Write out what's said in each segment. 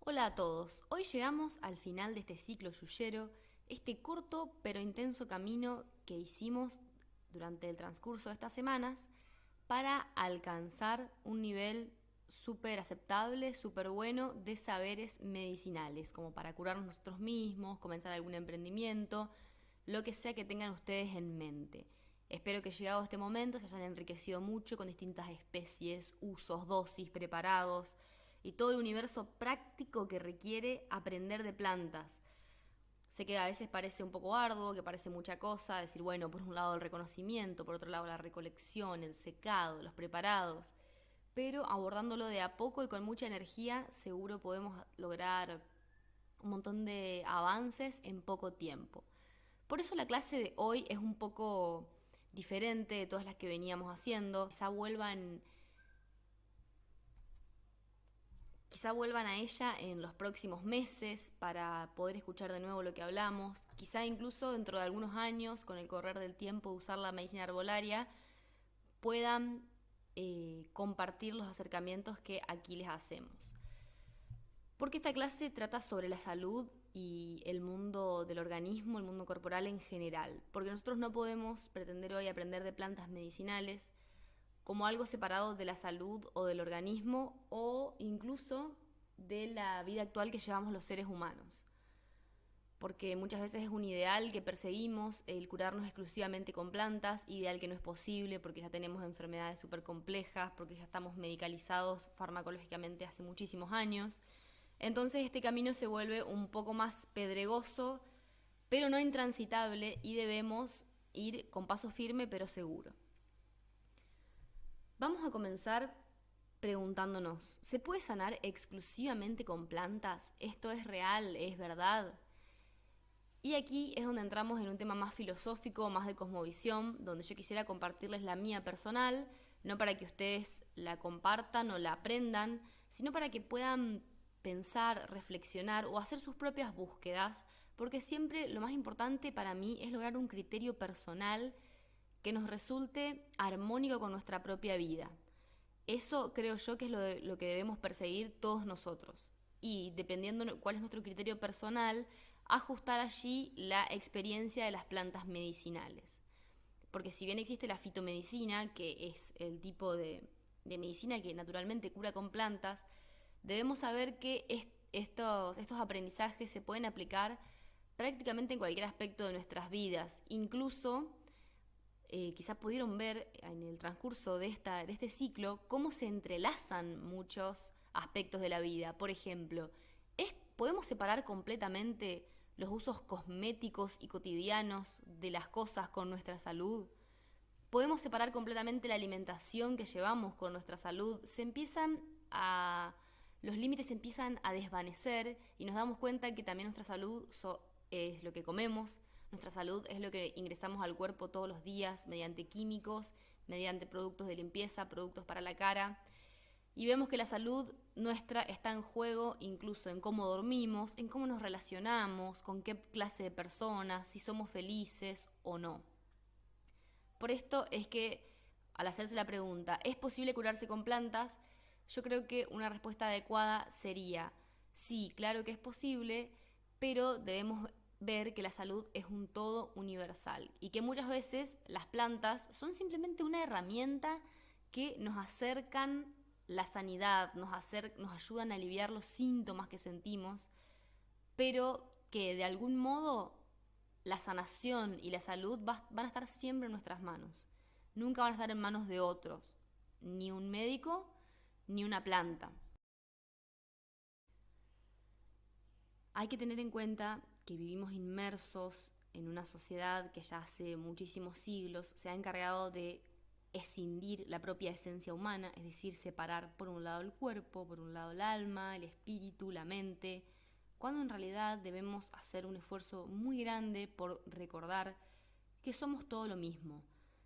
Hola a todos, hoy llegamos al final de este ciclo yuyero, este corto pero intenso camino que hicimos durante el transcurso de estas semanas para alcanzar un nivel súper aceptable, súper bueno de saberes medicinales, como para curarnos nosotros mismos, comenzar algún emprendimiento, lo que sea que tengan ustedes en mente. Espero que llegado a este momento se hayan enriquecido mucho con distintas especies, usos, dosis, preparados y todo el universo práctico que requiere aprender de plantas. Sé que a veces parece un poco arduo, que parece mucha cosa, decir, bueno, por un lado el reconocimiento, por otro lado la recolección, el secado, los preparados, pero abordándolo de a poco y con mucha energía, seguro podemos lograr un montón de avances en poco tiempo. Por eso la clase de hoy es un poco diferente de todas las que veníamos haciendo. Quizá vuelvan a ella en los próximos meses para poder escuchar de nuevo lo que hablamos. Quizá incluso dentro de algunos años, con el correr del tiempo, de usar la medicina herbolaria, puedan compartir los acercamientos que aquí les hacemos. Porque esta clase trata sobre la salud y el mundo del organismo, el mundo corporal en general. Porque nosotros no podemos pretender hoy aprender de plantas medicinales como algo separado de la salud o del organismo o incluso de la vida actual que llevamos los seres humanos. Porque muchas veces es un ideal que perseguimos, el curarnos exclusivamente con plantas, ideal que no es posible porque ya tenemos enfermedades súper complejas, porque ya estamos medicalizados farmacológicamente hace muchísimos años. Entonces este camino se vuelve un poco más pedregoso, pero no intransitable, y debemos ir con paso firme pero seguro. Vamos a comenzar preguntándonos, ¿se puede sanar exclusivamente con plantas? ¿Esto es real? ¿Es verdad? Y aquí es donde entramos en un tema más filosófico, más de cosmovisión, donde yo quisiera compartirles la mía personal, no para que ustedes la compartan o la aprendan, sino para que puedan pensar, reflexionar o hacer sus propias búsquedas, porque siempre lo más importante para mí es lograr un criterio personal que nos resulte armónico con nuestra propia vida. Eso creo yo que es lo que debemos perseguir todos nosotros. Y dependiendo cuál es nuestro criterio personal, ajustar allí la experiencia de las plantas medicinales. Porque si bien existe la fitomedicina, que es el tipo de medicina que naturalmente cura con plantas, debemos saber que estos aprendizajes se pueden aplicar prácticamente en cualquier aspecto de nuestras vidas. Incluso quizá pudieron ver en el transcurso de este ciclo cómo se entrelazan muchos aspectos de la vida. Por ejemplo, ¿podemos separar completamente los usos cosméticos y cotidianos de las cosas con nuestra salud? ¿Podemos separar completamente la alimentación que llevamos con nuestra salud? Los límites se empiezan a desvanecer y nos damos cuenta que también nuestra salud es lo que comemos, nuestra salud es lo que ingresamos al cuerpo todos los días mediante químicos, mediante productos de limpieza, productos para la cara. Y vemos que la salud nuestra está en juego incluso en cómo dormimos, en cómo nos relacionamos, con qué clase de personas, si somos felices o no. Por esto es que al hacerse la pregunta, ¿es posible curarse con plantas? Yo creo que una respuesta adecuada sería, sí, claro que es posible, pero debemos ver que la salud es un todo universal y que muchas veces las plantas son simplemente una herramienta que nos acercan la sanidad, nos ayudan a aliviar los síntomas que sentimos, pero que de algún modo la sanación y la salud van a estar siempre en nuestras manos. Nunca van a estar en manos de otros, ni un médico, ni una planta. Hay que tener en cuenta que vivimos inmersos en una sociedad que ya hace muchísimos siglos se ha encargado de escindir la propia esencia humana, es decir, separar por un lado el cuerpo, por un lado el alma, el espíritu, la mente, cuando en realidad debemos hacer un esfuerzo muy grande por recordar que somos todo lo mismo.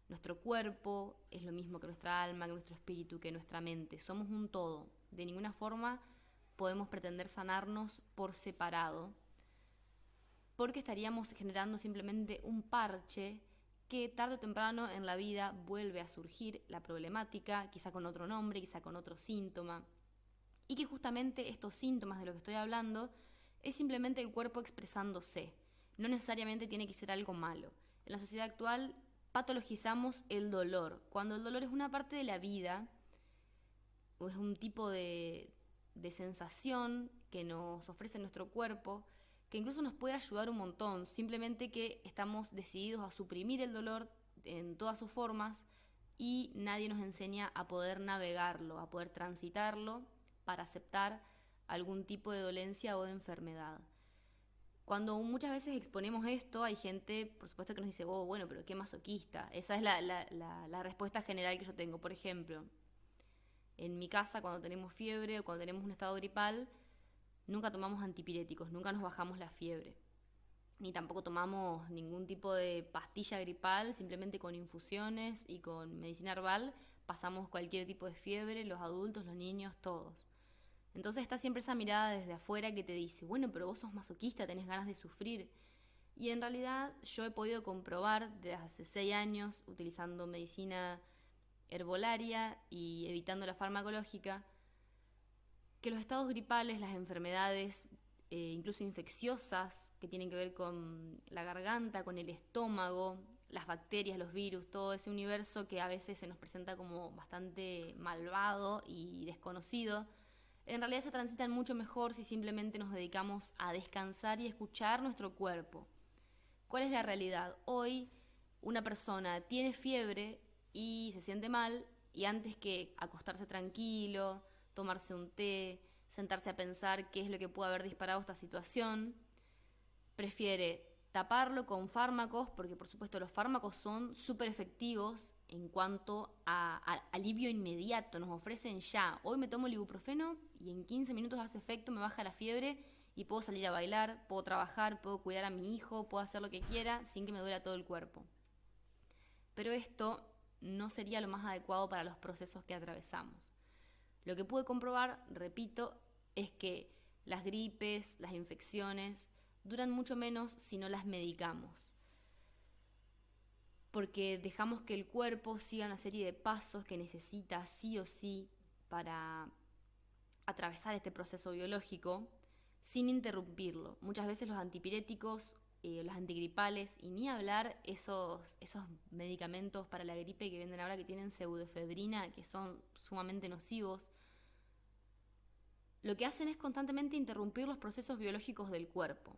Nuestro cuerpo es lo mismo que nuestra alma, que nuestro espíritu, que nuestra mente. Somos un todo. De ninguna forma podemos pretender sanarnos por separado, porque estaríamos generando simplemente un parche que tarde o temprano en la vida vuelve a surgir la problemática, quizá con otro nombre, quizá con otro síntoma. y que justamente estos síntomas de los que estoy hablando es simplemente el cuerpo expresándose. No necesariamente tiene que ser algo malo. En la sociedad actual patologizamos el dolor, cuando el dolor es una parte de la vida o es un tipo de sensación que nos ofrece nuestro cuerpo, que incluso nos puede ayudar un montón, simplemente que estamos decididos a suprimir el dolor en todas sus formas y nadie nos enseña a poder navegarlo, a poder transitarlo para aceptar algún tipo de dolencia o de enfermedad. Cuando muchas veces exponemos esto, hay gente, por supuesto, que nos dice, oh, bueno, pero qué masoquista. Esa es la respuesta general que yo tengo. Por ejemplo, en mi casa, cuando tenemos fiebre o cuando tenemos un estado gripal, nunca tomamos antipiréticos, nunca nos bajamos la fiebre. Ni tampoco tomamos ningún tipo de pastilla gripal, simplemente con infusiones y con medicina herbal pasamos cualquier tipo de fiebre, los adultos, los niños, todos. Entonces está siempre esa mirada desde afuera que te dice, bueno, pero vos sos masoquista, tenés ganas de sufrir. Y en realidad yo he podido comprobar desde hace 6 años, utilizando medicina herbolaria y evitando la farmacológica, que los estados gripales, las enfermedades, incluso infecciosas, que tienen que ver con la garganta, con el estómago, las bacterias, los virus, todo ese universo que a veces se nos presenta como bastante malvado y desconocido, en realidad se transitan mucho mejor si simplemente nos dedicamos a descansar y escuchar nuestro cuerpo. ¿Cuál es la realidad? Hoy una persona tiene fiebre y se siente mal y antes que acostarse tranquilo, tomarse un té, sentarse a pensar qué es lo que puede haber disparado esta situación, prefiere taparlo con fármacos, porque por supuesto los fármacos son súper efectivos en cuanto a alivio inmediato, nos ofrecen ya, hoy me tomo el ibuprofeno y en 15 minutos hace efecto, me baja la fiebre y puedo salir a bailar, puedo trabajar, puedo cuidar a mi hijo, puedo hacer lo que quiera sin que me duela todo el cuerpo. Pero esto no sería lo más adecuado para los procesos que atravesamos. Lo que pude comprobar, repito, es que las gripes, las infecciones, duran mucho menos si no las medicamos. Porque dejamos que el cuerpo siga una serie de pasos que necesita sí o sí para atravesar este proceso biológico sin interrumpirlo. Muchas veces los antipiréticos, los antigripales y ni hablar esos medicamentos para la gripe que venden ahora que tienen pseudoefedrina, que son sumamente nocivos, lo que hacen es constantemente interrumpir los procesos biológicos del cuerpo.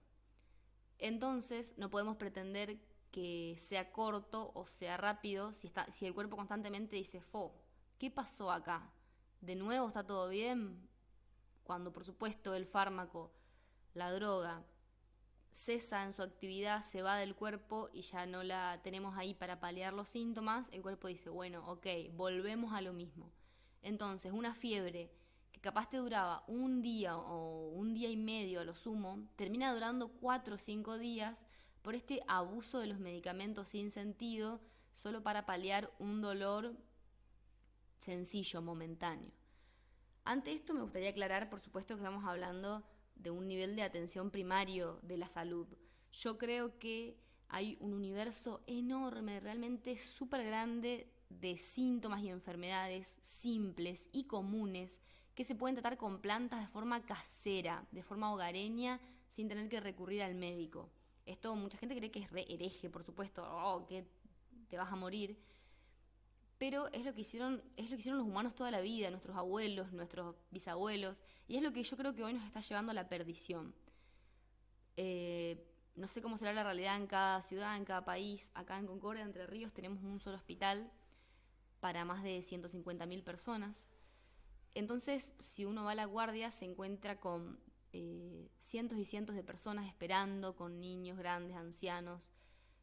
Entonces no podemos pretender que sea corto o sea rápido si el cuerpo constantemente dice, ¿qué pasó acá? ¿De nuevo está todo bien? Cuando por supuesto el fármaco, la droga, cesa en su actividad, se va del cuerpo y ya no la tenemos ahí para paliar los síntomas, el cuerpo dice, bueno, ok, volvemos a lo mismo. Entonces una fiebre que capaz te duraba un día o un día y medio a lo sumo, termina durando 4 o 5 días por este abuso de los medicamentos sin sentido, solo para paliar un dolor sencillo, momentáneo. Ante esto me gustaría aclarar, por supuesto, que estamos hablando de un nivel de atención primario de la salud. Yo creo que hay un universo enorme, realmente súper grande de síntomas y enfermedades simples y comunes que se pueden tratar con plantas de forma casera, de forma hogareña, sin tener que recurrir al médico. Esto mucha gente cree que es re hereje, por supuesto, que te vas a morir. Pero es lo que hicieron los humanos toda la vida, nuestros abuelos, nuestros bisabuelos, y es lo que yo creo que hoy nos está llevando a la perdición. No sé cómo será la realidad en cada ciudad, en cada país. Acá en Concordia, Entre Ríos, tenemos un solo hospital para más de 150.000 personas. Entonces, si uno va a la guardia, se encuentra con cientos y cientos de personas esperando, con niños, grandes, ancianos,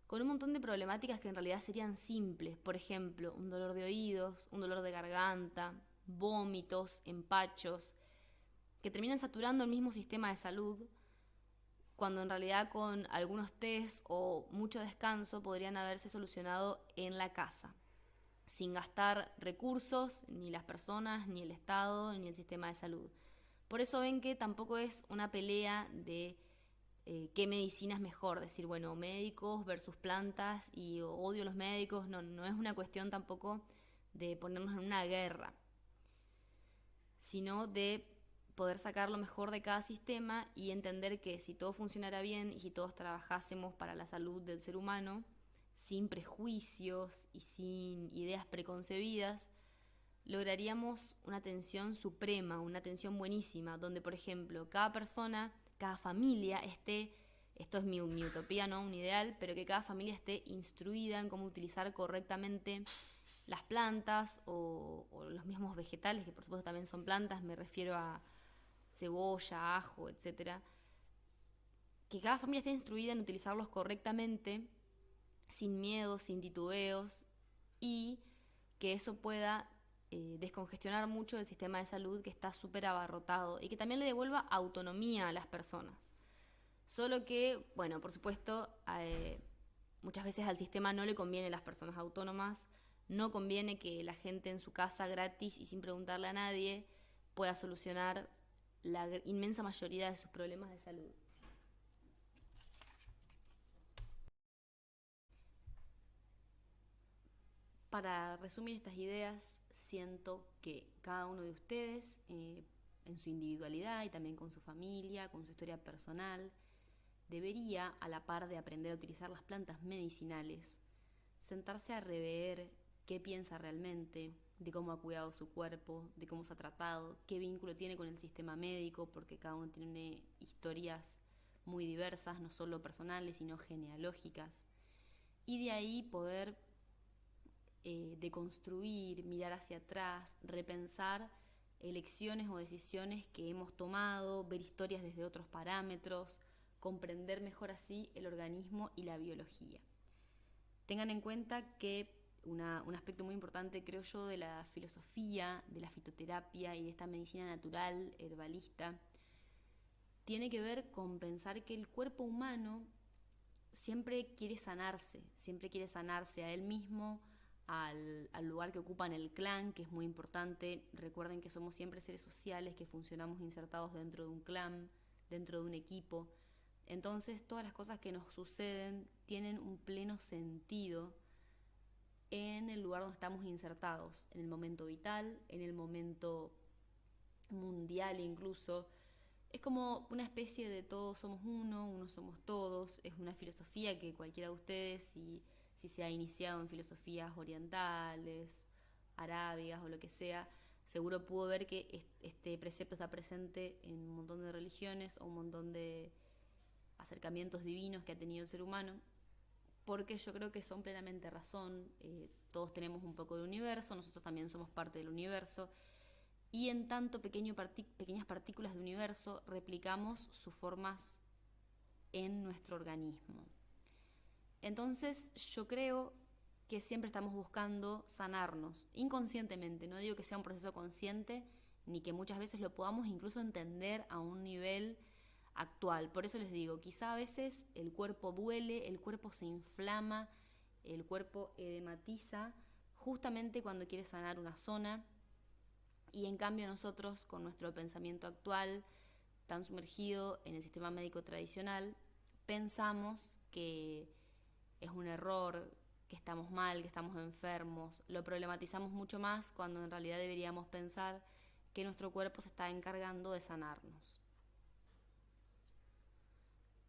con un montón de problemáticas que en realidad serían simples. Por ejemplo, un dolor de oídos, un dolor de garganta, vómitos, empachos, que terminan saturando el mismo sistema de salud, cuando en realidad con algunos test o mucho descanso podrían haberse solucionado en la casa, sin gastar recursos, ni las personas, ni el Estado, ni el sistema de salud. Por eso ven que tampoco es una pelea de qué medicina es mejor, decir, bueno, médicos versus plantas y odio a los médicos, no es una cuestión tampoco de ponernos en una guerra, sino de poder sacar lo mejor de cada sistema y entender que si todo funcionara bien y si todos trabajásemos para la salud del ser humano, sin prejuicios y sin ideas preconcebidas, lograríamos una atención suprema, una atención buenísima, donde, por ejemplo, cada persona, cada familia esté, esto es mi utopía, ¿no? Un ideal, pero que cada familia esté instruida en cómo utilizar correctamente las plantas o los mismos vegetales, que por supuesto también son plantas, me refiero a cebolla, ajo, etcétera. Que cada familia esté instruida en utilizarlos correctamente, sin miedo, sin titubeos, y que eso pueda descongestionar mucho el sistema de salud que está súper abarrotado y que también le devuelva autonomía a las personas. Solo que, bueno, por supuesto, muchas veces al sistema no le conviene las personas autónomas, no conviene que la gente en su casa gratis y sin preguntarle a nadie pueda solucionar la inmensa mayoría de sus problemas de salud. Para resumir estas ideas, siento que cada uno de ustedes, en su individualidad y también con su familia, con su historia personal, debería, a la par de aprender a utilizar las plantas medicinales, sentarse a rever qué piensa realmente, de cómo ha cuidado su cuerpo, de cómo se ha tratado, qué vínculo tiene con el sistema médico, porque cada uno tiene historias muy diversas, no solo personales, sino genealógicas, y de ahí poder deconstruir, mirar hacia atrás, repensar elecciones o decisiones que hemos tomado, ver historias desde otros parámetros, comprender mejor así el organismo y la biología. Tengan en cuenta que un aspecto muy importante, creo yo, de la filosofía, de la fitoterapia y de esta medicina natural, herbalista, tiene que ver con pensar que el cuerpo humano siempre quiere sanarse a él mismo, al lugar que ocupa en el clan, que es muy importante. Recuerden que somos siempre seres sociales, que funcionamos insertados dentro de un clan, dentro de un equipo. Entonces todas las cosas que nos suceden tienen un pleno sentido en el lugar donde estamos insertados, en el momento vital, en el momento mundial incluso. Es como una especie de todos somos uno, uno somos todos. Es una filosofía que cualquiera de ustedes, si se ha iniciado en filosofías orientales, arábigas o lo que sea, seguro pudo ver que este precepto está presente en un montón de religiones o un montón de acercamientos divinos que ha tenido el ser humano, porque yo creo que son plenamente razón. Todos tenemos un poco del universo, nosotros también somos parte del universo, y en tanto pequeñas partículas de universo replicamos sus formas en nuestro organismo. Entonces yo creo que siempre estamos buscando sanarnos inconscientemente. No digo que sea un proceso consciente, ni que muchas veces lo podamos incluso entender a un nivel actual. Por eso les digo, quizá a veces el cuerpo duele, el cuerpo se inflama, el cuerpo edematiza justamente cuando quiere sanar una zona, y en cambio nosotros, con nuestro pensamiento actual tan sumergido en el sistema médico tradicional, pensamos que es un error, que estamos mal, que estamos enfermos. Lo problematizamos mucho más cuando en realidad deberíamos pensar que nuestro cuerpo se está encargando de sanarnos.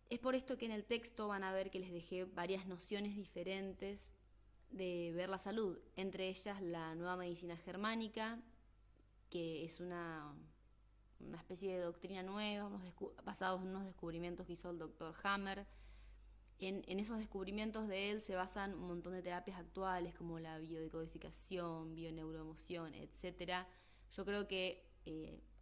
Es por esto que en el texto van a ver que les dejé varias nociones diferentes de ver la salud, entre ellas la nueva medicina germánica, que es una especie de doctrina nueva, basados en unos descubrimientos que hizo el doctor Hammer. En esos descubrimientos de él se basan un montón de terapias actuales como la biodecodificación, bioneuroemoción, etc. Yo creo que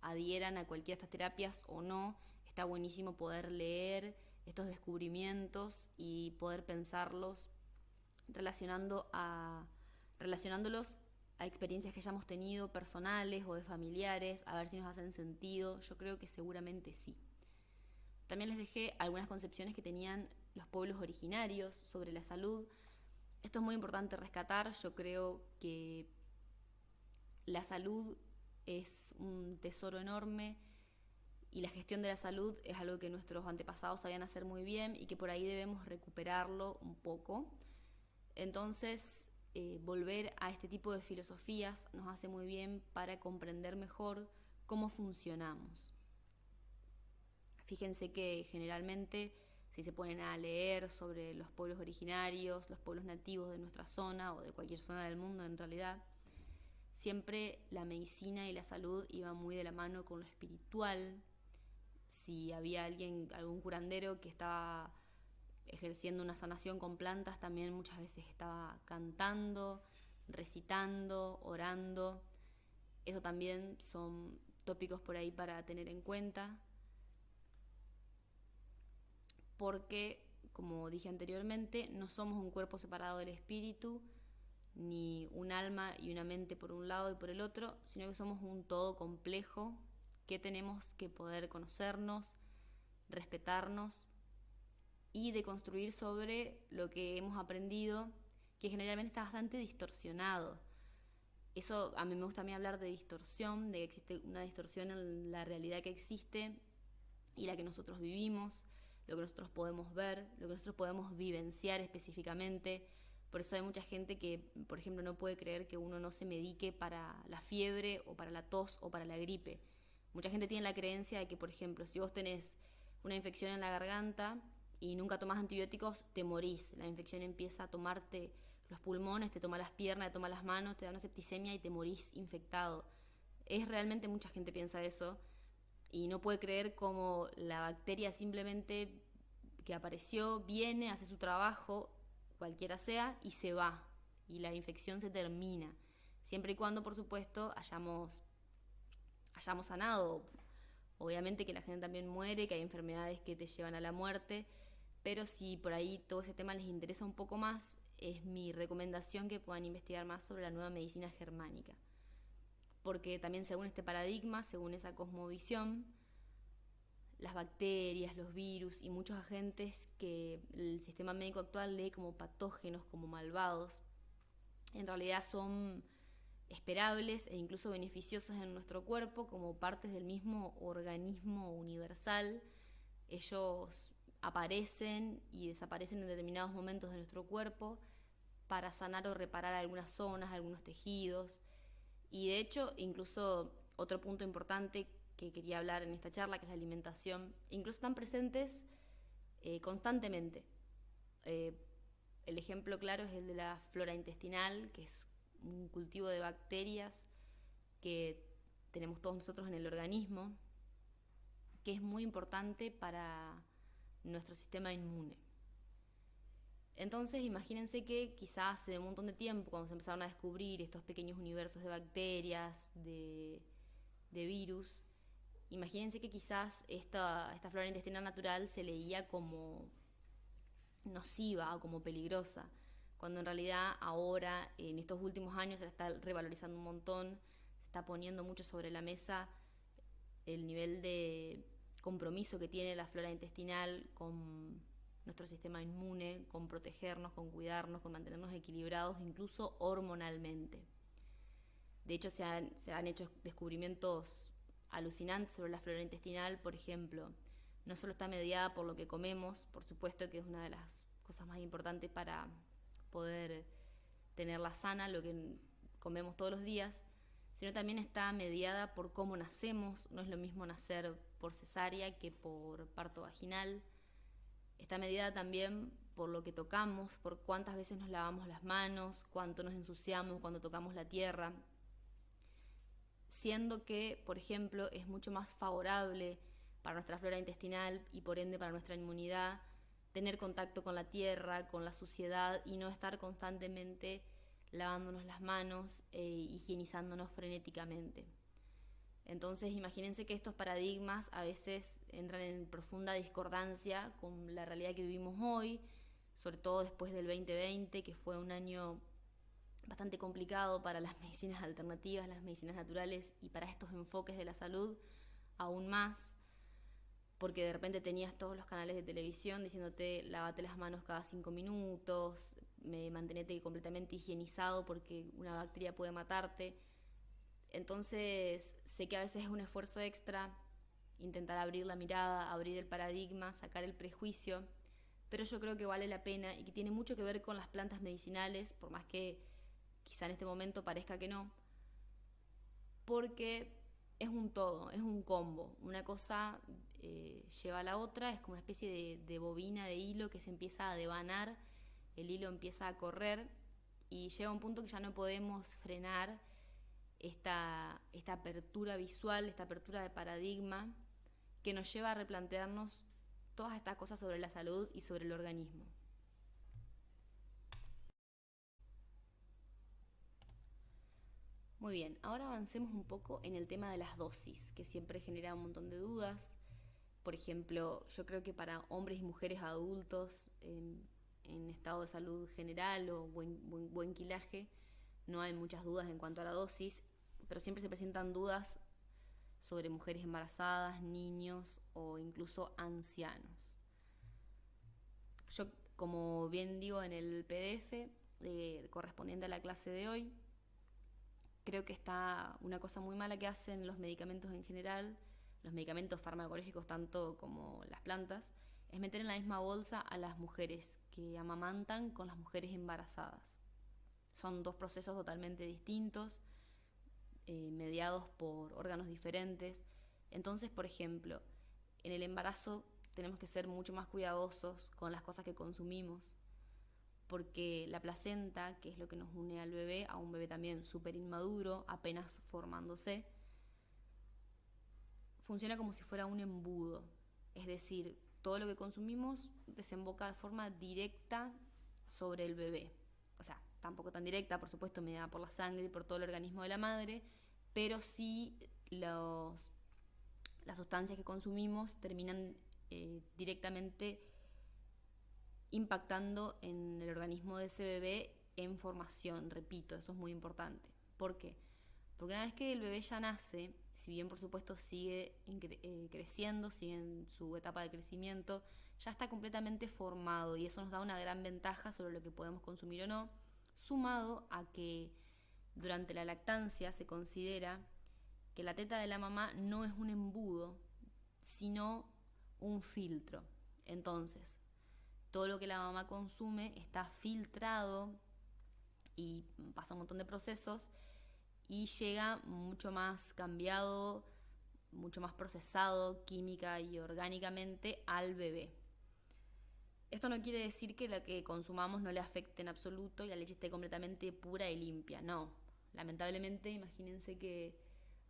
adhieran a cualquiera de estas terapias o no, está buenísimo poder leer estos descubrimientos y poder pensarlos relacionándolos a experiencias que hayamos tenido personales o de familiares, a ver si nos hacen sentido. Yo creo que seguramente sí. También les dejé algunas concepciones que tenían los pueblos originarios sobre la salud. Esto es muy importante rescatar. Yo creo que la salud es un tesoro enorme y la gestión de la salud es algo que nuestros antepasados sabían hacer muy bien y que por ahí debemos recuperarlo un poco. Entonces, volver a este tipo de filosofías nos hace muy bien para comprender mejor cómo funcionamos. Fíjense que generalmente, si se ponen a leer sobre los pueblos originarios, los pueblos nativos de nuestra zona o de cualquier zona del mundo en realidad, siempre la medicina y la salud iban muy de la mano con lo espiritual. Si había algún curandero que estaba ejerciendo una sanación con plantas, también muchas veces estaba cantando, recitando, orando. Eso también son tópicos por ahí para tener en cuenta, porque, como dije anteriormente, no somos un cuerpo separado del espíritu, ni un alma y una mente por un lado y por el otro, sino que somos un todo complejo que tenemos que poder conocernos, respetarnos y deconstruir sobre lo que hemos aprendido, que generalmente está bastante distorsionado. Eso, a mí me gusta hablar de distorsión, de que existe una distorsión en la realidad que existe y la que nosotros vivimos, lo que nosotros podemos ver, lo que nosotros podemos vivenciar específicamente. Por eso hay mucha gente que, por ejemplo, no puede creer que uno no se medique para la fiebre o para la tos o para la gripe. Mucha gente tiene la creencia de que, por ejemplo, si vos tenés una infección en la garganta y nunca tomás antibióticos, te morís. La infección empieza a tomarte los pulmones, te toma las piernas, te toma las manos, te da una septicemia y te morís infectado. Realmente mucha gente piensa eso y no puede creer cómo la bacteria simplemente que apareció, viene, hace su trabajo, cualquiera sea, y se va. Y la infección se termina. Siempre y cuando, por supuesto, hayamos sanado. Obviamente que la gente también muere, que hay enfermedades que te llevan a la muerte, pero si por ahí todo ese tema les interesa un poco más, es mi recomendación que puedan investigar más sobre la nueva medicina germánica. Porque también según este paradigma, según esa cosmovisión, las bacterias, los virus y muchos agentes que el sistema médico actual lee como patógenos, como malvados, en realidad son esperables e incluso beneficiosos en nuestro cuerpo como partes del mismo organismo universal. Ellos aparecen y desaparecen en determinados momentos de nuestro cuerpo para sanar o reparar algunas zonas, algunos tejidos. Y de hecho, incluso otro punto importante que quería hablar en esta charla, que es la alimentación, incluso están presentes constantemente. El ejemplo claro es el de la flora intestinal, que es un cultivo de bacterias que tenemos todos nosotros en el organismo, que es muy importante para nuestro sistema inmune. Entonces imagínense que quizás hace un montón de tiempo, cuando se empezaron a descubrir estos pequeños universos de bacterias, de virus, imagínense que quizás esta flora intestinal natural se leía como nociva o como peligrosa, cuando en realidad ahora, en estos últimos años, se la está revalorizando un montón, se está poniendo mucho sobre la mesa el nivel de compromiso que tiene la flora intestinal con nuestro sistema inmune, con protegernos, con cuidarnos, con mantenernos equilibrados, incluso hormonalmente. De hecho, se han hecho descubrimientos alucinantes sobre la flora intestinal. Por ejemplo, no solo está mediada por lo que comemos, por supuesto que es una de las cosas más importantes para poder tenerla sana, lo que comemos todos los días, sino también está mediada por cómo nacemos. No es lo mismo nacer por cesárea que por parto vaginal. Está mediada también por lo que tocamos, por cuántas veces nos lavamos las manos, cuánto nos ensuciamos cuando tocamos la tierra. Siendo que, por ejemplo, es mucho más favorable para nuestra flora intestinal y por ende para nuestra inmunidad tener contacto con la tierra, con la suciedad y no estar constantemente lavándonos las manos e higienizándonos frenéticamente. Entonces imagínense que estos paradigmas a veces entran en profunda discordancia con la realidad que vivimos hoy, sobre todo después del 2020, que fue un año bastante complicado para las medicinas alternativas, las medicinas naturales y para estos enfoques de la salud aún más, porque de repente tenías todos los canales de televisión diciéndote lávate las manos cada 5 minutos, mantenete completamente higienizado porque una bacteria puede matarte. Entonces sé que a veces es un esfuerzo extra intentar abrir la mirada, abrir el paradigma, sacar el prejuicio, pero yo creo que vale la pena y que tiene mucho que ver con las plantas medicinales, por más que quizá en este momento parezca que no, porque es un todo, es un combo. Una cosa lleva a la otra, es como una especie de bobina de hilo que se empieza a devanar, el hilo empieza a correr y llega un punto que ya no podemos frenar esta apertura visual, esta apertura de paradigma que nos lleva a replantearnos todas estas cosas sobre la salud y sobre el organismo. Muy bien, ahora avancemos un poco en el tema de las dosis, que siempre genera un montón de dudas. Por ejemplo, yo creo que para hombres y mujeres adultos en estado de salud general o buen quilaje, no hay muchas dudas en cuanto a la dosis, pero siempre se presentan dudas sobre mujeres embarazadas, niños o incluso ancianos. Yo, como bien digo en el PDF correspondiente a la clase de hoy, creo que está una cosa muy mala que hacen los medicamentos en general, los medicamentos farmacológicos tanto como las plantas, es meter en la misma bolsa a las mujeres que amamantan con las mujeres embarazadas. Son dos procesos totalmente distintos, mediados por órganos diferentes. Entonces, por ejemplo, en el embarazo tenemos que ser mucho más cuidadosos con las cosas que consumimos, porque la placenta, que es lo que nos une al bebé, a un bebé también súper inmaduro, apenas formándose, funciona como si fuera un embudo. Es decir, todo lo que consumimos desemboca de forma directa sobre el bebé. O sea, tampoco tan directa, por supuesto, mediada por la sangre y por todo el organismo de la madre, pero sí las sustancias que consumimos terminan directamente impactando en el organismo de ese bebé en formación, repito, eso es muy importante. ¿Por qué? Porque una vez que el bebé ya nace, si bien por supuesto sigue creciendo, sigue en su etapa de crecimiento, ya está completamente formado y eso nos da una gran ventaja sobre lo que podemos consumir o no, sumado a que durante la lactancia se considera que la teta de la mamá no es un embudo, sino un filtro. Entonces, todo lo que la mamá consume está filtrado y pasa un montón de procesos y llega mucho más cambiado, mucho más procesado química y orgánicamente al bebé. Esto no quiere decir que lo que consumamos no le afecte en absoluto y la leche esté completamente pura y limpia, no. Lamentablemente, imagínense que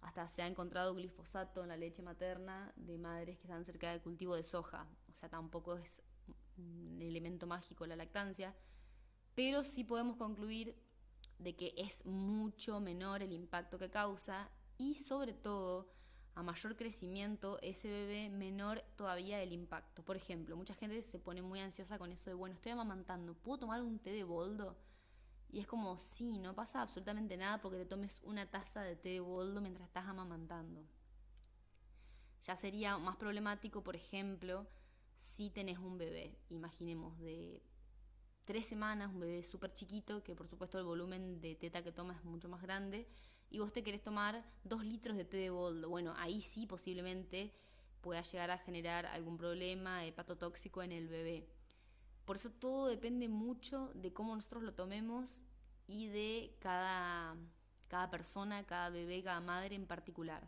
hasta se ha encontrado glifosato en la leche materna de madres que están cerca del cultivo de soja. O sea, tampoco es un elemento mágico la lactancia, pero sí podemos concluir de que es mucho menor el impacto que causa y sobre todo a mayor crecimiento ese bebé menor todavía el impacto. Por ejemplo, mucha gente se pone muy ansiosa con eso de, bueno, estoy amamantando, ¿puedo tomar un té de boldo? Y es como, sí, no pasa absolutamente nada porque te tomes una taza de té de boldo mientras estás amamantando. Ya sería más problemático, por ejemplo, si tenés un bebé, imaginemos de 3 semanas, un bebé súper chiquito, que por supuesto el volumen de teta que toma es mucho más grande, y vos te querés tomar 2 litros de té de boldo. Bueno, ahí sí posiblemente pueda llegar a generar algún problema hepatotóxico en el bebé. Por eso todo depende mucho de cómo nosotros lo tomemos y de cada persona, cada bebé, cada madre en particular.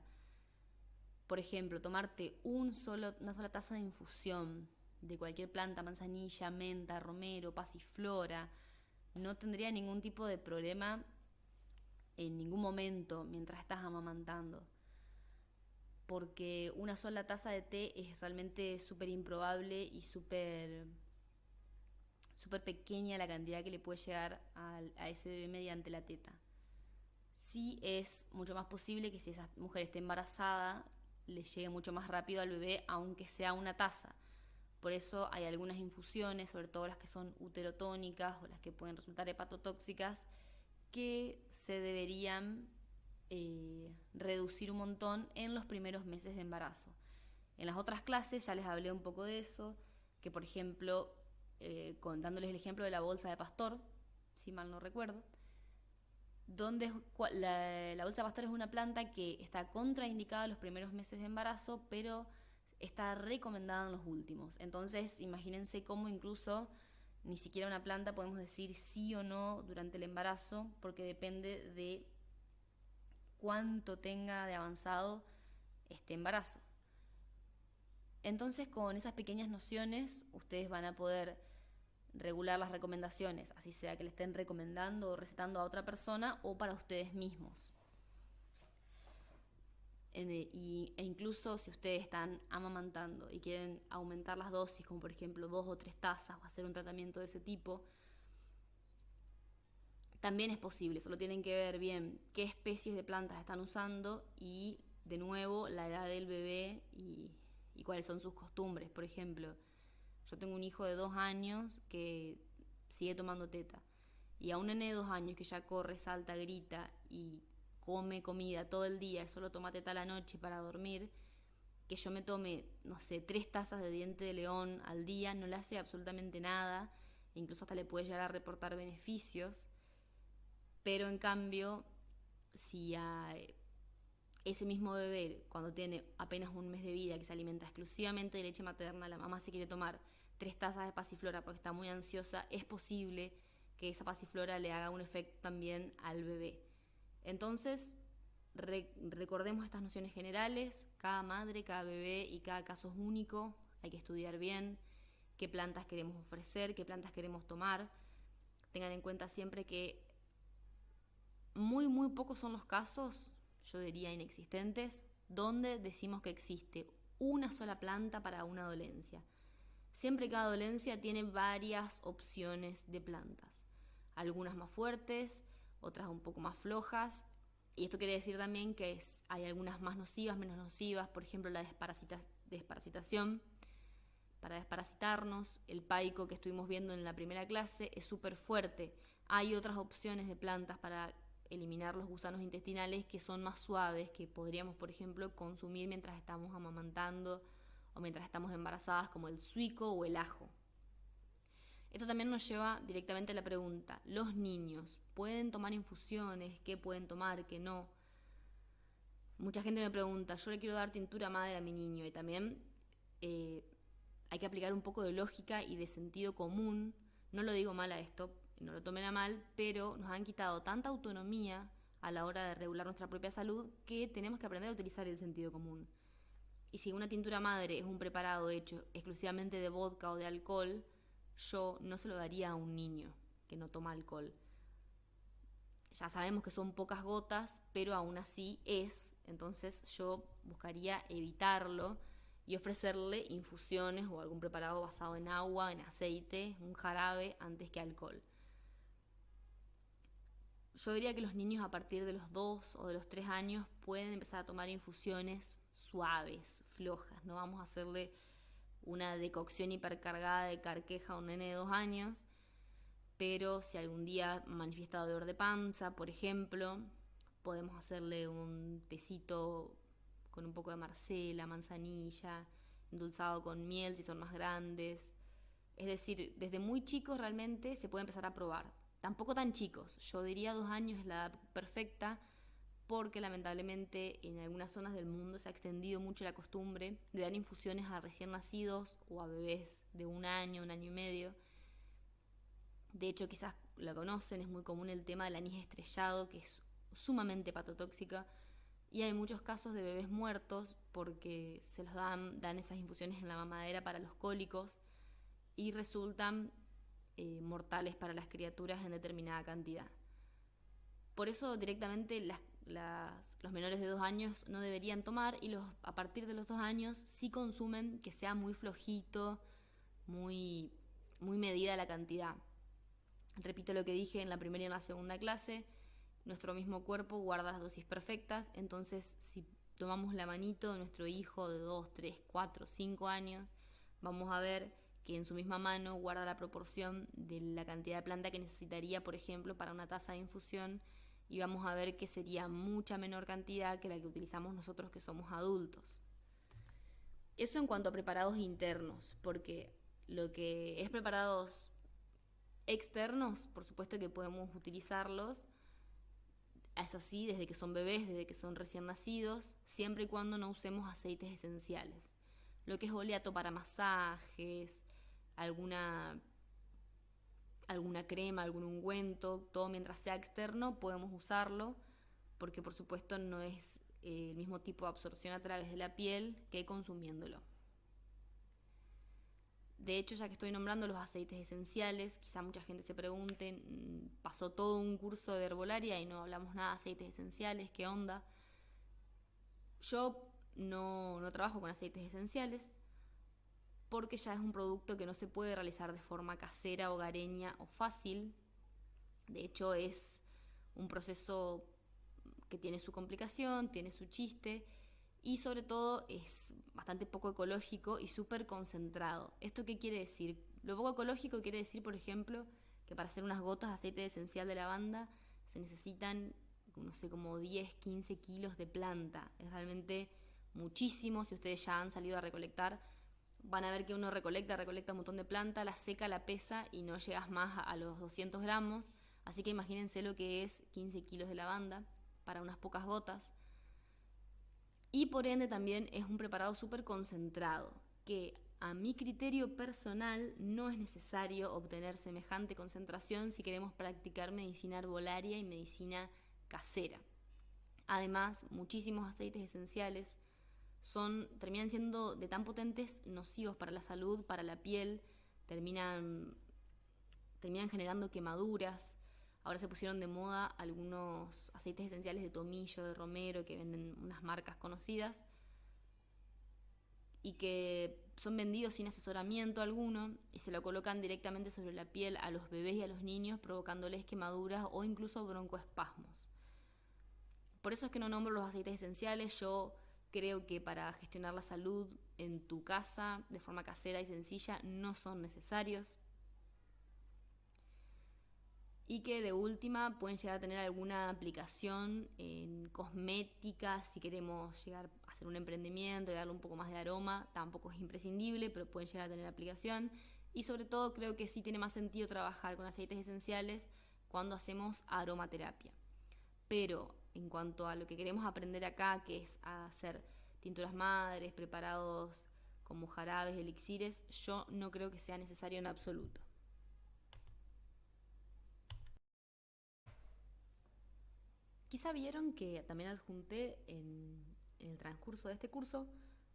Por ejemplo, tomarte una sola taza de infusión de cualquier planta, manzanilla, menta, romero, pasiflora, no tendría ningún tipo de problema en ningún momento mientras estás amamantando. Porque una sola taza de té es realmente súper improbable y súper pequeña la cantidad que le puede llegar a ese bebé mediante la teta. Sí es mucho más posible que si esa mujer esté embarazada, le llegue mucho más rápido al bebé, aunque sea una taza. Por eso hay algunas infusiones, sobre todo las que son uterotónicas o las que pueden resultar hepatotóxicas, que se deberían reducir un montón en los primeros meses de embarazo. En las otras clases ya les hablé un poco de eso, que por ejemplo, dándoles el ejemplo de la bolsa de pastor, si mal no recuerdo, donde la bolsa de pastor es una planta que está contraindicada en los primeros meses de embarazo, pero está recomendada en los últimos. Entonces, imagínense cómo incluso ni siquiera una planta podemos decir sí o no durante el embarazo, porque depende de cuánto tenga de avanzado este embarazo. Entonces, con esas pequeñas nociones, ustedes van a poder regular las recomendaciones, así sea que le estén recomendando o recetando a otra persona o para ustedes mismos. E incluso si ustedes están amamantando y quieren aumentar las dosis, como por ejemplo 2 o 3 tazas o hacer un tratamiento de ese tipo, también es posible. Solo tienen que ver bien qué especies de plantas están usando y, de nuevo, la edad del bebé y cuáles son sus costumbres. Por ejemplo, yo tengo un hijo de 2 años que sigue tomando teta, y a un nene de 2 años que ya corre, salta, grita y come comida todo el día y solo toma teta a la noche para dormir, que yo me tome, no sé, 3 tazas de diente de león al día no le hace absolutamente nada, e incluso hasta le puede llegar a reportar beneficios. Pero en cambio, si a ese mismo bebé, cuando tiene apenas un mes de vida, que se alimenta exclusivamente de leche materna, la mamá se quiere tomar 3 tazas de pasiflora porque está muy ansiosa, es posible que esa pasiflora le haga un efecto también al bebé. Entonces, recordemos estas nociones generales. Cada madre, cada bebé y cada caso es único. Hay que estudiar bien qué plantas queremos ofrecer, qué plantas queremos tomar. Tengan en cuenta siempre que muy pocos son los casos, yo diría inexistentes, donde decimos que existe una sola planta para una dolencia. Siempre cada dolencia tiene varias opciones de plantas, algunas más fuertes, otras un poco más flojas, y esto quiere decir también que hay algunas más nocivas, menos nocivas. Por ejemplo, la desparasitación. Para desparasitarnos, el paico que estuvimos viendo en la primera clase es súper fuerte. Hay otras opciones de plantas para eliminar los gusanos intestinales que son más suaves, que podríamos, por ejemplo, consumir mientras estamos amamantando o mientras estamos embarazadas, como el suico o el ajo. Esto también nos lleva directamente a la pregunta: ¿los niños pueden tomar infusiones? ¿Qué pueden tomar? ¿Qué no? Mucha gente me pregunta: yo le quiero dar tintura madre a mi niño, y también hay que aplicar un poco de lógica y de sentido común. No lo digo mal a esto, no lo tomen a mal, pero nos han quitado tanta autonomía a la hora de regular nuestra propia salud que tenemos que aprender a utilizar el sentido común. Y si una tintura madre es un preparado hecho exclusivamente de vodka o de alcohol, yo no se lo daría a un niño que no toma alcohol. Ya sabemos que son pocas gotas, pero aún así entonces yo buscaría evitarlo y ofrecerle infusiones o algún preparado basado en agua, en aceite, un jarabe, antes que alcohol. Yo diría que los niños a partir de los 2 o de los 3 años pueden empezar a tomar infusiones suaves, flojas. No vamos a hacerle una decocción hipercargada de carqueja a un nene de 2 años, pero si algún día manifiesta dolor de panza, por ejemplo, podemos hacerle un tecito con un poco de marcela, manzanilla, endulzado con miel si son más grandes. Es decir, desde muy chicos realmente se puede empezar a probar. Tampoco tan chicos, yo diría 2 años es la edad perfecta, porque lamentablemente en algunas zonas del mundo se ha extendido mucho la costumbre de dar infusiones a recién nacidos o a bebés de 1 año, 1 año y medio. De hecho, quizás lo conocen, es muy común el tema del anís estrellado, que es sumamente hepatotóxica, y hay muchos casos de bebés muertos porque se los dan esas infusiones en la mamadera para los cólicos y resultan mortales para las criaturas en determinada cantidad. Por eso directamente los menores de 2 años no deberían tomar, y a partir de los 2 años sí consumen que sea muy flojito, muy medida la cantidad. Repito lo que dije en la primera y en la segunda clase: nuestro mismo cuerpo guarda las dosis perfectas. Entonces, si tomamos la manito de nuestro hijo de 2, 3, 4, 5 años, vamos a ver que en su misma mano guarda la proporción de la cantidad de planta que necesitaría, por ejemplo, para una taza de infusión, y vamos a ver que sería mucha menor cantidad que la que utilizamos nosotros, que somos adultos. Eso en cuanto a preparados internos, porque lo que es preparados externos, por supuesto que podemos utilizarlos, eso sí, desde que son bebés, desde que son recién nacidos, siempre y cuando no usemos aceites esenciales. Lo que es oleato para masajes, alguna crema, algún ungüento, todo mientras sea externo podemos usarlo, porque por supuesto no es el mismo tipo de absorción a través de la piel que consumiéndolo. De hecho, ya que estoy nombrando los aceites esenciales, quizá mucha gente se pregunte, pasó todo un curso de herbolaria y no hablamos nada de aceites esenciales, ¿qué onda? Yo no trabajo con aceites esenciales porque ya es un producto que no se puede realizar de forma casera, hogareña o fácil. De hecho, es un proceso que tiene su complicación, tiene su chiste y sobre todo es bastante poco ecológico y súper concentrado. ¿Esto qué quiere decir? Lo poco ecológico quiere decir, por ejemplo, que para hacer unas gotas de aceite esencial de lavanda se necesitan, no sé, como 10, 15 kilos de planta. Es realmente muchísimo. Si ustedes ya han salido a recolectar, van a ver que uno recolecta un montón de planta, la seca, la pesa y no llegas más a los 200 gramos. Así que imagínense lo que es 15 kilos de lavanda para unas pocas gotas. Y por ende también es un preparado súper concentrado, que a mi criterio personal no es necesario obtener semejante concentración si queremos practicar medicina herbolaria y medicina casera. Además, muchísimos aceites esenciales terminan siendo de tan potentes nocivos para la salud, para la piel, terminan generando quemaduras. Ahora se pusieron de moda algunos aceites esenciales de tomillo, de romero, que venden unas marcas conocidas y que son vendidos sin asesoramiento alguno y se lo colocan directamente sobre la piel a los bebés y a los niños, provocándoles quemaduras o incluso broncoespasmos. Por eso es que no nombro los aceites esenciales. Yo creo que para gestionar la salud en tu casa de forma casera y sencilla no son necesarios. Y que de última pueden llegar a tener alguna aplicación en cosmética, si queremos llegar a hacer un emprendimiento y darle un poco más de aroma, tampoco es imprescindible, pero pueden llegar a tener aplicación. Y sobre todo creo que sí tiene más sentido trabajar con aceites esenciales cuando hacemos aromaterapia. Pero en cuanto a lo que queremos aprender acá, que es a hacer tinturas madres, preparados como jarabes, elixires, yo no creo que sea necesario en absoluto. Quizá vieron que también adjunté en el transcurso de este curso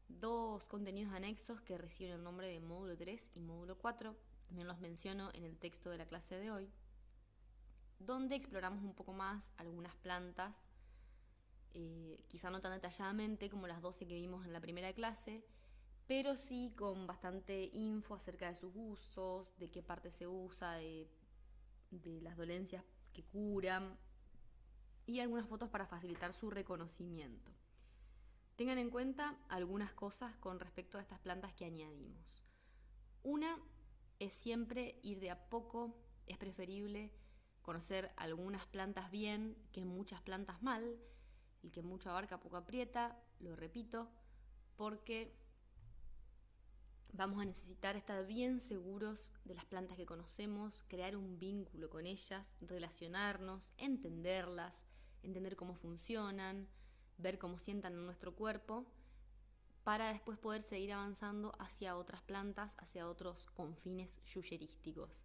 dos contenidos anexos que reciben el nombre de módulo 3 y módulo 4. También los menciono en el texto de la clase de hoy, donde exploramos un poco más algunas plantas, quizá no tan detalladamente como las 12 que vimos en la primera clase, pero sí con bastante info acerca de sus usos, de qué parte se usa, de las dolencias que curan, y algunas fotos para facilitar su reconocimiento. Tengan en cuenta algunas cosas con respecto a estas plantas que añadimos. Una es siempre ir de a poco, es preferible conocer algunas plantas bien que muchas plantas mal. El que mucho abarca poco aprieta, lo repito, porque vamos a necesitar estar bien seguros de las plantas que conocemos, crear un vínculo con ellas, relacionarnos, entenderlas, entender cómo funcionan, ver cómo sientan en nuestro cuerpo, para después poder seguir avanzando hacia otras plantas, hacia otros confines yuyerísticos.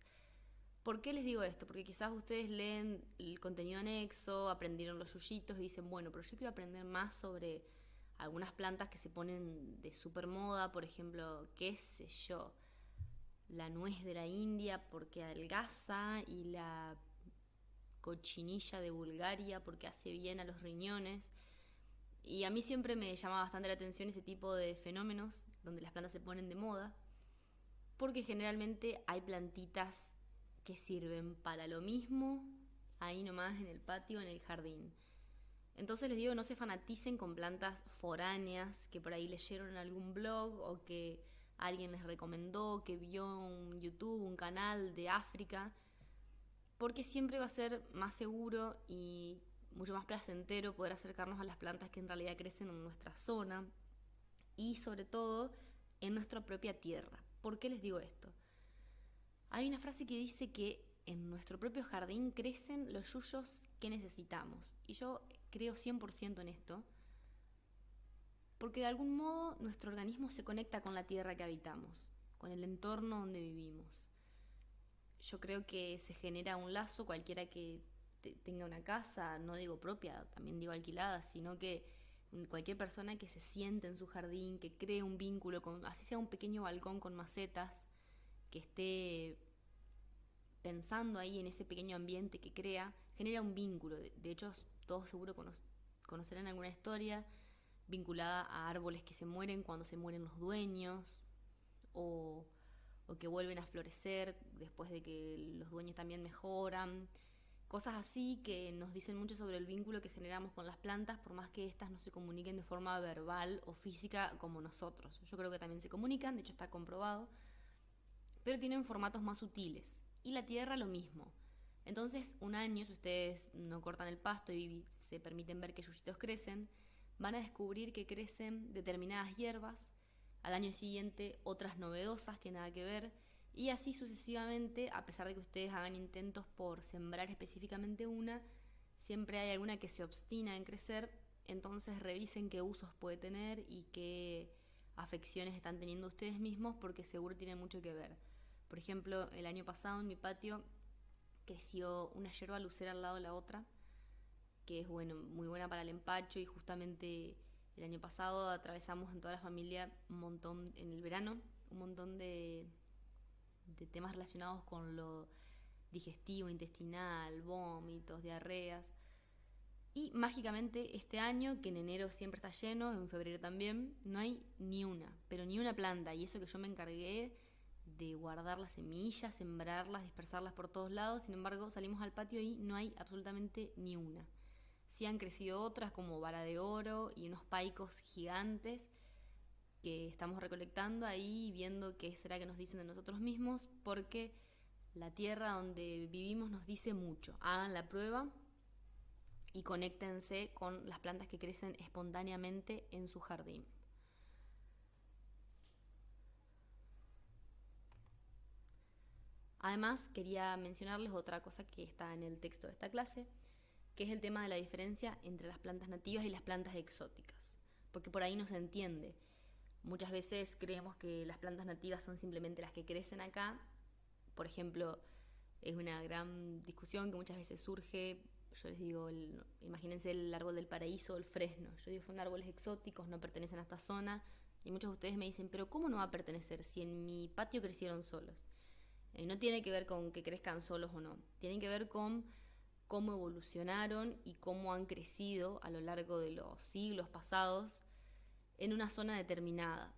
¿Por qué les digo esto? Porque quizás ustedes leen el contenido anexo, aprendieron los yuyitos y dicen, bueno, pero yo quiero aprender más sobre algunas plantas que se ponen de super moda, por ejemplo, qué sé yo, la nuez de la India porque adelgaza y la cochinilla de Bulgaria porque hace bien a los riñones. Y a mí siempre me llama bastante la atención ese tipo de fenómenos donde las plantas se ponen de moda, porque generalmente hay plantitas que sirven para lo mismo ahí nomás en el patio, en el jardín. Entonces les digo, no se fanaticen con plantas foráneas que por ahí leyeron en algún blog o que alguien les recomendó, que vio un YouTube, un canal de África, porque siempre va a ser más seguro y mucho más placentero poder acercarnos a las plantas que en realidad crecen en nuestra zona y sobre todo en nuestra propia tierra. ¿Por qué les digo esto? Hay una frase que dice que en nuestro propio jardín crecen los yuyos que necesitamos. Y yo creo 100% en esto, porque de algún modo nuestro organismo se conecta con la tierra que habitamos, con el entorno donde vivimos. Yo creo que se genera un lazo, cualquiera que tenga una casa, no digo propia, también digo alquilada, sino que cualquier persona que se siente en su jardín, que cree un vínculo, así sea un pequeño balcón con macetas, que esté pensando ahí en ese pequeño ambiente que crea, genera un vínculo. De hecho, todos seguro conocerán alguna historia vinculada a árboles que se mueren cuando se mueren los dueños, o, o que vuelven a florecer después de que los dueños también mejoran. Cosas así que nos dicen mucho sobre el vínculo que generamos con las plantas, por más que éstas no se comuniquen de forma verbal o física como nosotros. Yo creo que también se comunican, de hecho está comprobado, pero tienen formatos más sutiles. Y la tierra lo mismo. Entonces, un año, si ustedes no cortan el pasto y se permiten ver que yuyitos crecen, van a descubrir que crecen determinadas hierbas, al año siguiente otras novedosas que nada que ver, y así sucesivamente, a pesar de que ustedes hagan intentos por sembrar específicamente una, siempre hay alguna que se obstina en crecer, entonces revisen qué usos puede tener y qué afecciones están teniendo ustedes mismos, porque seguro tienen mucho que ver. Por ejemplo, el año pasado en mi patio creció una yerba lucera al lado de la otra, que es bueno, muy buena para el empacho, y justamente el año pasado atravesamos en toda la familia un montón, en el verano, un montón de temas relacionados con lo digestivo, intestinal, vómitos, diarreas. Y mágicamente este año, que en enero siempre está lleno, en febrero también, no hay ni una, pero ni una planta. Y eso que yo me encargué de guardar las semillas, sembrarlas, dispersarlas por todos lados. Sin embargo, salimos al patio y no hay absolutamente ni una. Sí han crecido otras como vara de oro y unos paicos gigantes que estamos recolectando ahí, viendo qué será que nos dicen de nosotros mismos, porque la tierra donde vivimos nos dice mucho. Hagan la prueba y conéctense con las plantas que crecen espontáneamente en su jardín. Además, quería mencionarles otra cosa que está en el texto de esta clase, que es el tema de la diferencia entre las plantas nativas y las plantas exóticas, porque por ahí no se entiende. Muchas veces creemos que las plantas nativas son simplemente las que crecen acá. Por ejemplo, es una gran discusión que muchas veces surge. Yo les digo, imagínense el árbol del paraíso o el fresno. Yo digo, son árboles exóticos, no pertenecen a esta zona. Y muchos de ustedes me dicen, pero ¿cómo no va a pertenecer si en mi patio crecieron solos? No tiene que ver con que crezcan solos o no. Tiene que ver con cómo evolucionaron y cómo han crecido a lo largo de los siglos pasados en una zona determinada.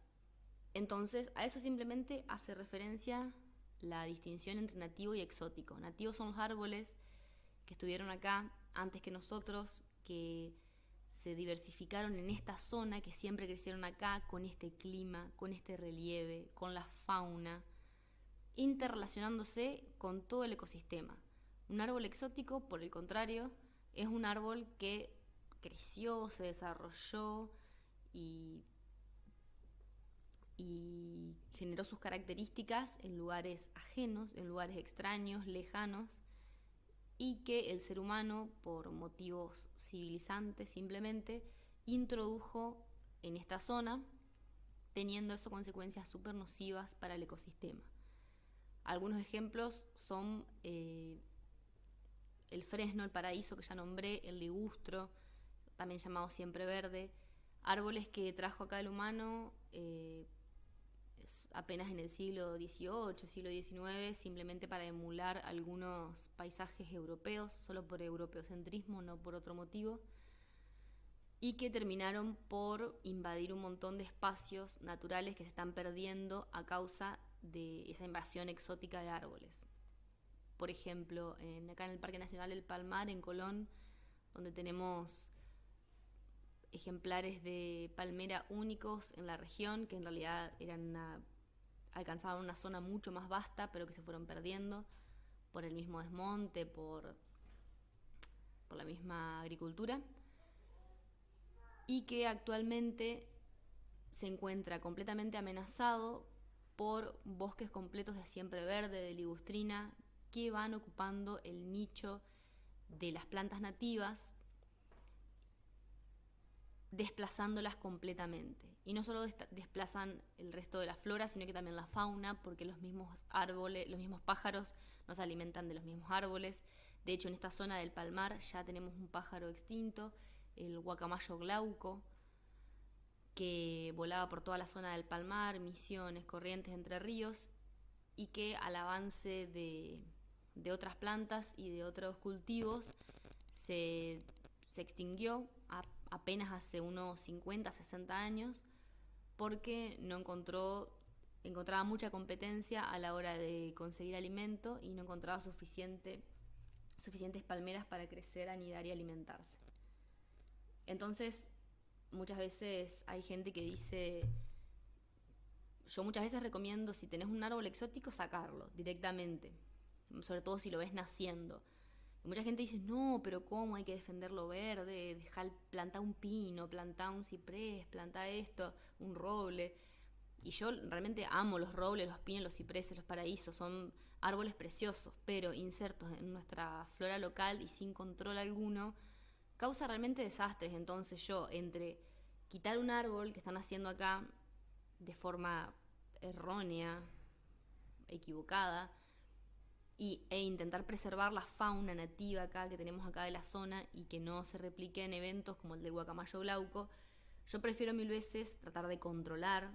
Entonces, a eso simplemente hace referencia la distinción entre nativo y exótico. Nativos son los árboles que estuvieron acá antes que nosotros, que se diversificaron en esta zona, que siempre crecieron acá, con este clima, con este relieve, con la fauna, interrelacionándose con todo el ecosistema. Un árbol exótico, por el contrario, es un árbol que creció, se desarrolló y generó sus características en lugares ajenos, en lugares extraños, lejanos, y que el ser humano, por motivos civilizantes simplemente, introdujo en esta zona, teniendo eso consecuencias súper nocivas para el ecosistema. Algunos ejemplos son el fresno, el paraíso que ya nombré, el ligustro, también llamado siempre verde, árboles que trajo acá el humano apenas en el siglo XVIII, siglo XIX, simplemente para emular algunos paisajes europeos, solo por europeocentrismo, no por otro motivo, y que terminaron por invadir un montón de espacios naturales que se están perdiendo a causa de esa invasión exótica de árboles. Por ejemplo, acá en el Parque Nacional El Palmar, en Colón, donde tenemos ejemplares de palmera únicos en la región, que en realidad alcanzaban una zona mucho más vasta, pero que se fueron perdiendo por el mismo desmonte, por la misma agricultura, y que actualmente se encuentra completamente amenazado por bosques completos de siempre verde, de ligustrina, que van ocupando el nicho de las plantas nativas, desplazándolas completamente. Y no solo desplazan el resto de la flora, sino que también la fauna, porque los mismos árboles, los mismos pájaros nos alimentan de los mismos árboles. De hecho, en esta zona del Palmar ya tenemos un pájaro extinto, el guacamayo glauco, que volaba por toda la zona del Palmar, Misiones, Corrientes, Entre Ríos, y que al avance de otras plantas y de otros cultivos se extinguió apenas hace unos 50, 60 años, porque no encontraba mucha competencia a la hora de conseguir alimento y no encontraba suficientes palmeras para crecer, anidar y alimentarse. Entonces, muchas veces hay gente que dice, yo muchas veces recomiendo, si tenés un árbol exótico, sacarlo directamente, sobre todo si lo ves naciendo. Y mucha gente dice, no, pero ¿cómo? Hay que defender lo verde, plantar un pino, plantar un ciprés, plantar esto, un roble. Y yo realmente amo los robles, los pinos, los cipreses, los paraísos, son árboles preciosos, pero insertos en nuestra flora local y sin control alguno, causa realmente desastres. Entonces yo, entre quitar un árbol que están haciendo acá de forma errónea, equivocada, e intentar preservar la fauna nativa acá que tenemos acá de la zona y que no se replique en eventos como el del guacamayo glauco, yo prefiero mil veces tratar de controlar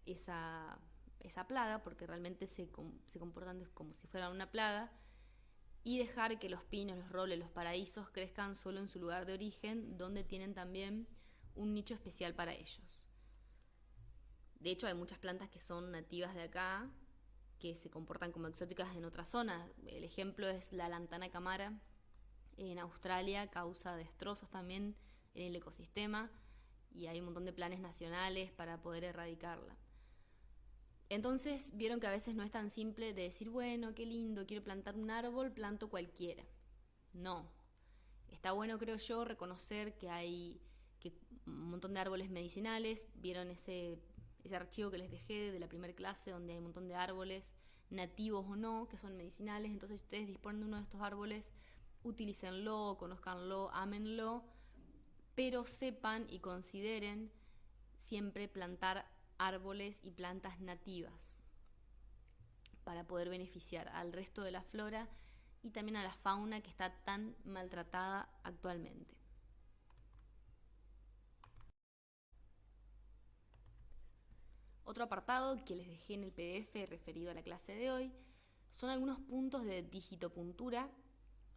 esa plaga, porque realmente se comportan como si fueran una plaga, y dejar que los pinos, los robles, los paraísos crezcan solo en su lugar de origen, donde tienen también un nicho especial para ellos. De hecho, hay muchas plantas que son nativas de acá, que se comportan como exóticas en otras zonas. El ejemplo es la lantana camara en Australia, causa destrozos también en el ecosistema, y hay un montón de planes nacionales para poder erradicarla. Entonces vieron que a veces no es tan simple de decir, bueno, qué lindo, quiero plantar un árbol, planto cualquiera. No. Está bueno, creo yo, reconocer que hay un montón de árboles medicinales. Vieron ese archivo que les dejé de la primera clase, donde hay un montón de árboles, nativos o no, que son medicinales. Entonces, si ustedes disponen de uno de estos árboles, utilícenlo, conózcanlo, ámenlo, pero sepan y consideren siempre plantar árboles y plantas nativas para poder beneficiar al resto de la flora y también a la fauna que está tan maltratada actualmente. Otro apartado que les dejé en el PDF referido a la clase de hoy son algunos puntos de digitopuntura,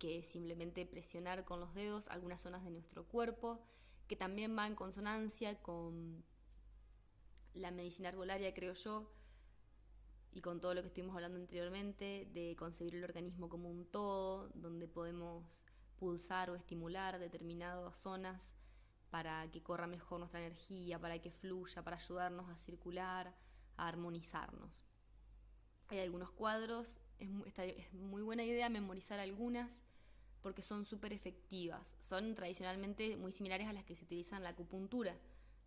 que es simplemente presionar con los dedos algunas zonas de nuestro cuerpo, que también va en consonancia con la medicina arbolaria, creo yo, y con todo lo que estuvimos hablando anteriormente, de concebir el organismo como un todo, donde podemos pulsar o estimular determinadas zonas para que corra mejor nuestra energía, para que fluya, para ayudarnos a circular, a armonizarnos. Hay algunos cuadros, es muy buena idea memorizar algunas, porque son súper efectivas. Son tradicionalmente muy similares a las que se utilizan en la acupuntura,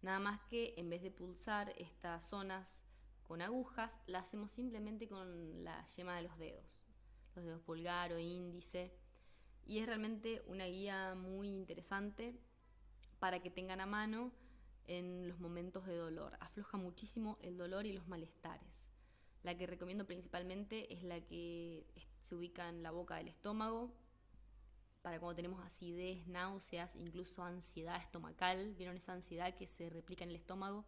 nada más que en vez de pulsar estas zonas con agujas, la hacemos simplemente con la yema de los dedos pulgar o índice, y es realmente una guía muy interesante para que tengan a mano en los momentos de dolor. Afloja muchísimo el dolor y los malestares. La que recomiendo principalmente es la que se ubica en la boca del estómago, para cuando tenemos acidez, náuseas, incluso ansiedad estomacal. ¿Vieron esa ansiedad que se replica en el estómago?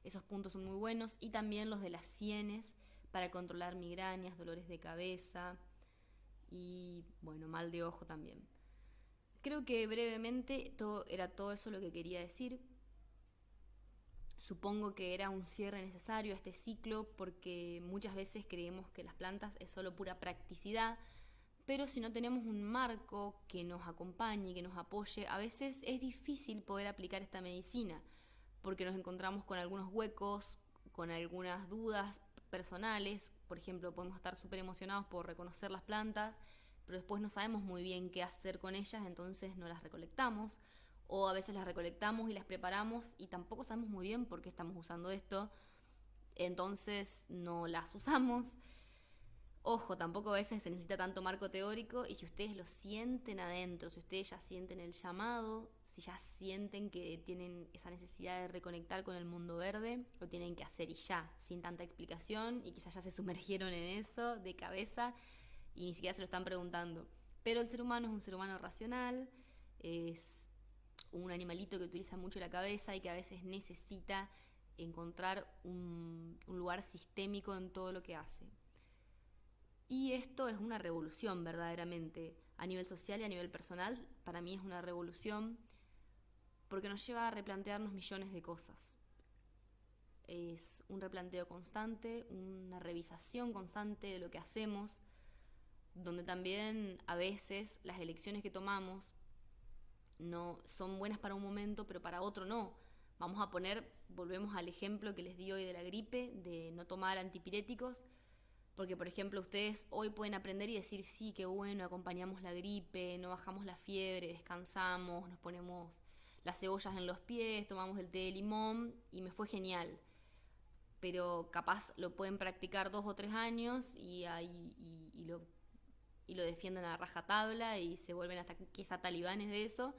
Esos puntos son muy buenos. Y también los de las sienes, para controlar migrañas, dolores de cabeza y, bueno, mal de ojo también. Creo que brevemente era todo eso lo que quería decir. Supongo que era un cierre necesario a este ciclo, porque muchas veces creemos que las plantas es solo pura practicidad, pero si no tenemos un marco que nos acompañe, que nos apoye, a veces es difícil poder aplicar esta medicina, porque nos encontramos con algunos huecos, con algunas dudas personales. Por ejemplo, podemos estar súper emocionados por reconocer las plantas, pero después no sabemos muy bien qué hacer con ellas, entonces no las recolectamos, o a veces las recolectamos y las preparamos y tampoco sabemos muy bien por qué estamos usando esto, entonces no las usamos. Ojo, tampoco a veces se necesita tanto marco teórico, y si ustedes lo sienten adentro, si ustedes ya sienten el llamado, si ya sienten que tienen esa necesidad de reconectar con el mundo verde, lo tienen que hacer y ya, sin tanta explicación, y quizás ya se sumergieron en eso de cabeza y ni siquiera se lo están preguntando. Pero el ser humano es un ser humano racional, es un animalito que utiliza mucho la cabeza y que a veces necesita encontrar un lugar sistémico en todo lo que hace. Y esto es una revolución verdaderamente, a nivel social y a nivel personal. Para mí es una revolución porque nos lleva a replantearnos millones de cosas. Es un replanteo constante, una revisación constante de lo que hacemos, donde también a veces las elecciones que tomamos no son buenas para un momento, pero para otro no. Volvemos al ejemplo que les di hoy de la gripe, de no tomar antipiréticos, porque por ejemplo ustedes hoy pueden aprender y decir, sí, qué bueno, acompañamos la gripe, no bajamos la fiebre, descansamos, nos ponemos las cebollas en los pies, tomamos el té de limón y me fue genial. Pero capaz lo pueden practicar 2 o 3 años y lo defienden a rajatabla y se vuelven hasta quizá talibanes de eso,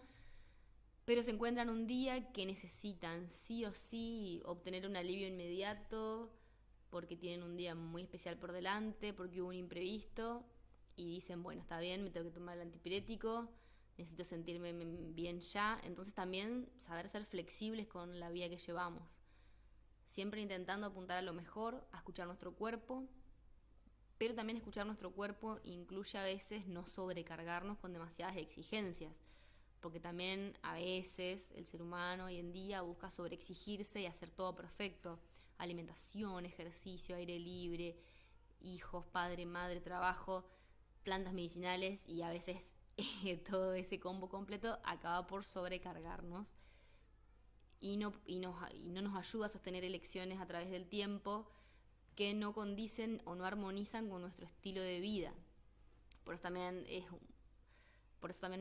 pero se encuentran un día que necesitan sí o sí obtener un alivio inmediato porque tienen un día muy especial por delante, porque hubo un imprevisto y dicen, bueno, está bien, me tengo que tomar el antipirético, necesito sentirme bien ya. Entonces también saber ser flexibles con la vida que llevamos, siempre intentando apuntar a lo mejor, a escuchar nuestro cuerpo, pero también escuchar nuestro cuerpo incluye a veces no sobrecargarnos con demasiadas exigencias, porque también a veces el ser humano hoy en día busca sobreexigirse y hacer todo perfecto. Alimentación, ejercicio, aire libre, hijos, padre, madre, trabajo, plantas medicinales y a veces todo ese combo completo acaba por sobrecargarnos y no nos ayuda a sostener elecciones a través del tiempo que no condicen o no armonizan con nuestro estilo de vida. Por eso también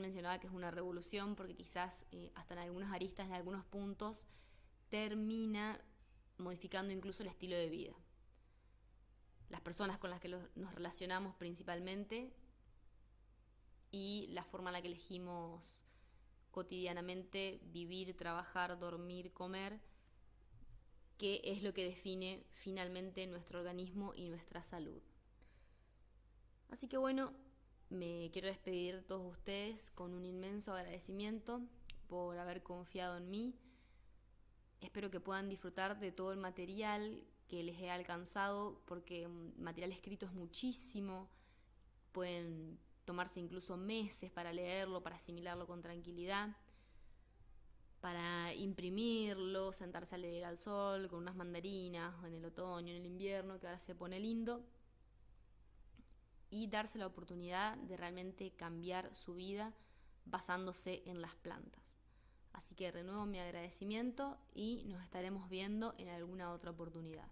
mencionaba que es una revolución, porque quizás hasta en algunas aristas, en algunos puntos, termina modificando incluso el estilo de vida. Las personas con las que nos relacionamos principalmente y la forma en la que elegimos cotidianamente vivir, trabajar, dormir, comer, que es lo que define finalmente nuestro organismo y nuestra salud. Así que bueno, me quiero despedir de todos ustedes con un inmenso agradecimiento por haber confiado en mí. Espero que puedan disfrutar de todo el material que les he alcanzado, porque material escrito es muchísimo. Pueden tomarse incluso meses para leerlo, para asimilarlo con tranquilidad, para imprimirlo, sentarse a leer al sol con unas mandarinas, o en el otoño, en el invierno, que ahora se pone lindo, y darse la oportunidad de realmente cambiar su vida basándose en las plantas. Así que renuevo mi agradecimiento y nos estaremos viendo en alguna otra oportunidad.